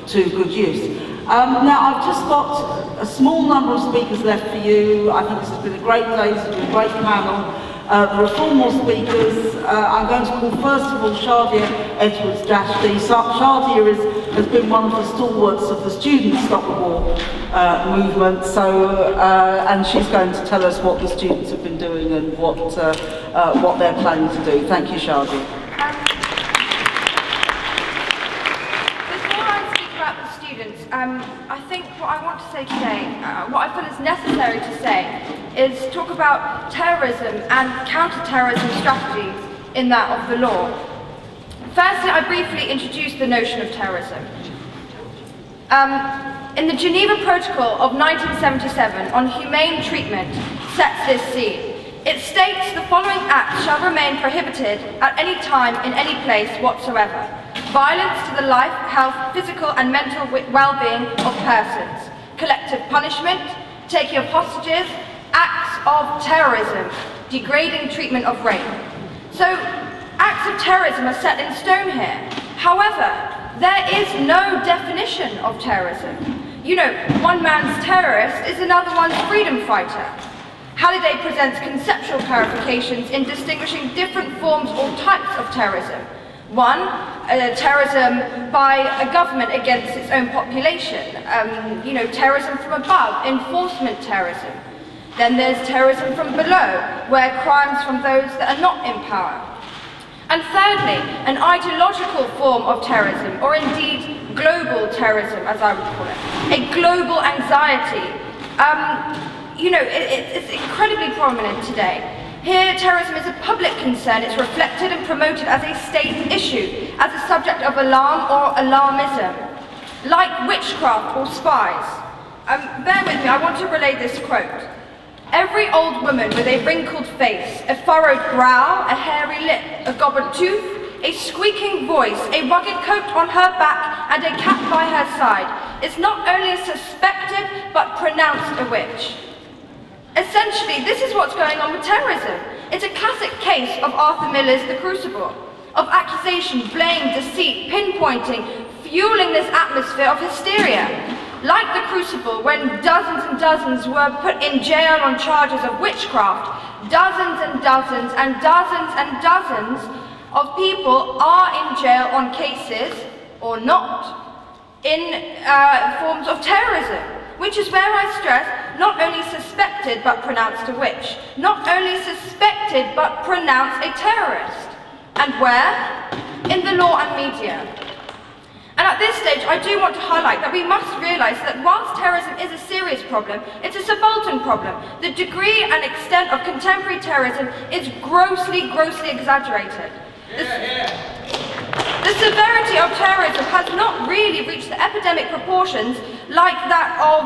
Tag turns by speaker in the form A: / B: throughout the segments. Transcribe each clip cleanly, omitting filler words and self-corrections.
A: to good use. Now, I've just got a small number of speakers left for you. I think this has been a great day, this has been a great panel. There are 4 more speakers. I'm going to call first of all Shadia Edwards Dashti. Shadia has been one of the stalwarts of the Student Stop the War movement, and she's going to tell us what the students have been doing and what they're planning to do. Thank you, Shadia.
B: Before I speak about the students, I think what I want to say today, what I feel is necessary to say, is talk about terrorism and counter-terrorism strategies in that of the law. Firstly, I briefly introduce the notion of terrorism. In the Geneva Protocol of 1977 on humane treatment sets this scene. It states the following acts shall remain prohibited at any time in any place whatsoever. Violence to the life, health, physical and mental well-being of persons. Collective punishment, taking of hostages, acts of terrorism, degrading treatment of rape. So, acts of terrorism are set in stone here. However, there is no definition of terrorism. You know, one man's terrorist is another one's freedom fighter. Halliday presents conceptual clarifications in distinguishing different forms or types of terrorism. One, terrorism by a government against its own population. You know, terrorism from above, enforcement terrorism. Then there's terrorism from below, where crimes from those that are not in power. And thirdly, an ideological form of terrorism, or indeed global terrorism, as I would call it. A global anxiety. You know, it's incredibly prominent today. Here, terrorism is a public concern. It's reflected and promoted as a state issue, as a subject of alarm or alarmism, like witchcraft or spies. Bear with me, I want to relay this quote. Every old woman with a wrinkled face, a furrowed brow, a hairy lip, a gobbled tooth, a squeaking voice, a rugged coat on her back, and a cat by her side, is not only suspected, but pronounced a witch. Essentially, this is what's going on with terrorism. It's a classic case of Arthur Miller's The Crucible, of accusation, blame, deceit, pinpointing, fueling this atmosphere of hysteria. Like The Crucible, when dozens and dozens were put in jail on charges of witchcraft, dozens and dozens and dozens and dozens of people are in jail on cases, or not, in forms of terrorism. Which is where I stress, not only suspected but pronounced a witch. Not only suspected but pronounced a terrorist. And where? In the law and media. And at this stage, I do want to highlight that we must realise that whilst terrorism is a serious problem, it's a subaltern problem. The degree and extent of contemporary terrorism is grossly, grossly exaggerated. The severity of terrorism has not really reached the epidemic proportions like that of,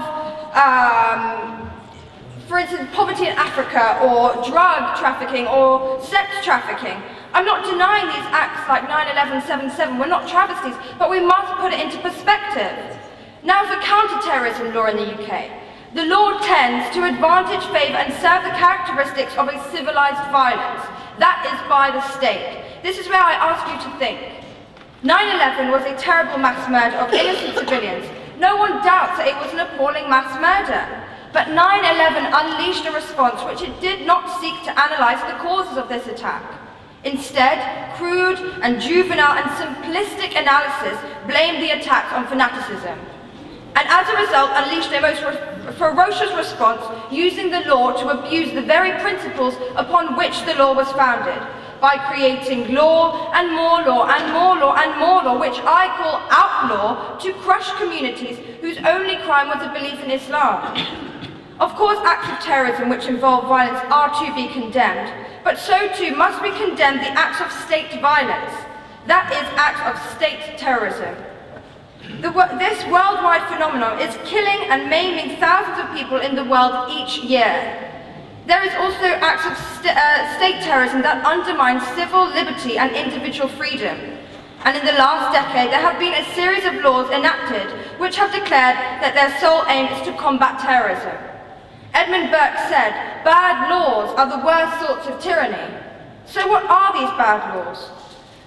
B: for instance, poverty in Africa, or drug trafficking, or sex trafficking. I'm not denying these acts like 9/11, 7/7 were not travesties, but we must put it into perspective. Now for counter-terrorism law in the UK. The law tends to advantage, favour and serve the characteristics of a civilised violence. That is by the state. This is where I ask you to think. 9/11 was a terrible mass murder of innocent civilians. No one doubts that it was an appalling mass murder. But 9/11 unleashed a response which it did not seek to analyse the causes of this attack. Instead, crude and juvenile and simplistic analysis blamed the attacks on fanaticism. And as a result, unleashed a most ferocious response using the law to abuse the very principles upon which the law was founded, by creating law and more law and more law and more law, which I call outlaw, to crush communities whose only crime was a belief in Islam. Of course, acts of terrorism which involve violence are to be condemned, but so too must we condemn the acts of state violence. That is, acts of state terrorism. This worldwide phenomenon is killing and maiming thousands of people in the world each year. There is also acts of state terrorism that undermine civil liberty and individual freedom. And in the last decade, there have been a series of laws enacted which have declared that their sole aim is to combat terrorism. Edmund Burke said, "Bad laws are the worst sorts of tyranny." So what are these bad laws?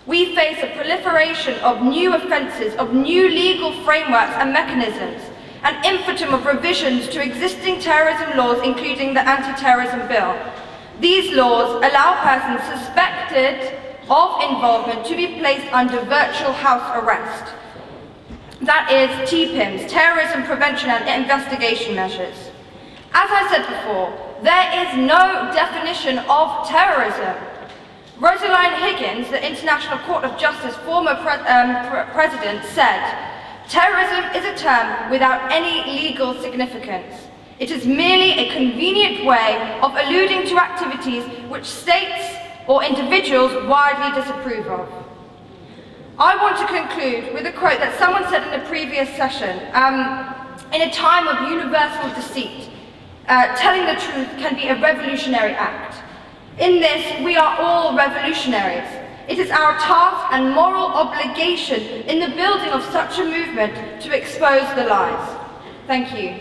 B: We face a proliferation of new offences, of new legal frameworks and mechanisms, an infinitum of revisions to existing terrorism laws, including the Anti-Terrorism Bill. These laws allow persons suspected of involvement to be placed under virtual house arrest. That is TPIMs, Terrorism Prevention and Investigation Measures. As I said before, there is no definition of terrorism. Rosaline Higgins, the International Court of Justice former president, said, "Terrorism is a term without any legal significance. It is merely a convenient way of alluding to activities which states or individuals widely disapprove of." I want to conclude with a quote that someone said in a previous session. In a time of universal deceit, telling the truth can be a revolutionary act. In this, we are all revolutionaries. It is our task and moral obligation in the building of such a movement to expose the lies. Thank you.